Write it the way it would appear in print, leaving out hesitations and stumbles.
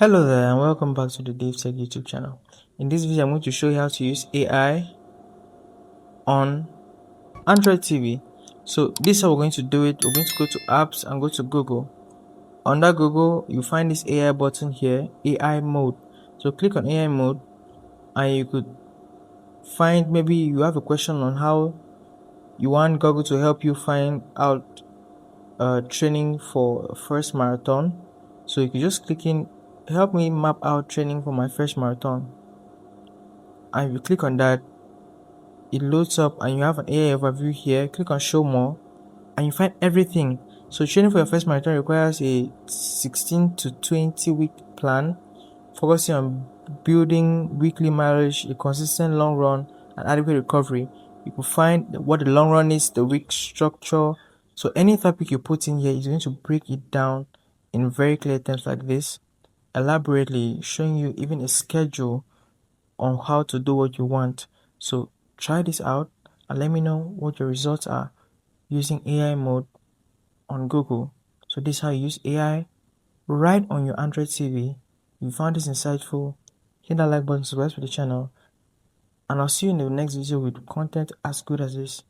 Hello there and welcome back to the DaveTech YouTube channel. In this video, I'm going to show you how to use AI on Android TV. So this is how we're going to do it. We're going to go to apps and go to Google. Under Google, you find this AI button here, AI mode. So click on AI mode and you could find, maybe you have a question on how you want Google to help you find out training for first marathon. So you can just click in, help me map out training for my first marathon. And if you click on that, it loads up and you have an AI overview here. Click on show more and you find everything. So training for your first marathon requires a 16 to 20 week plan, focusing on building weekly mileage, a consistent long run, and adequate recovery. You can find what the long run is, the week structure. So any topic you put in here is going to break it down in very clear terms like this, elaborately showing you even a schedule on how to do what you want. So try this out and let me know what your results are using AI mode on Google. So this is how you use AI right on your Android TV. If you found this insightful, hit that like button, subscribe to the channel, and I'll see you in the next video with content as good as this.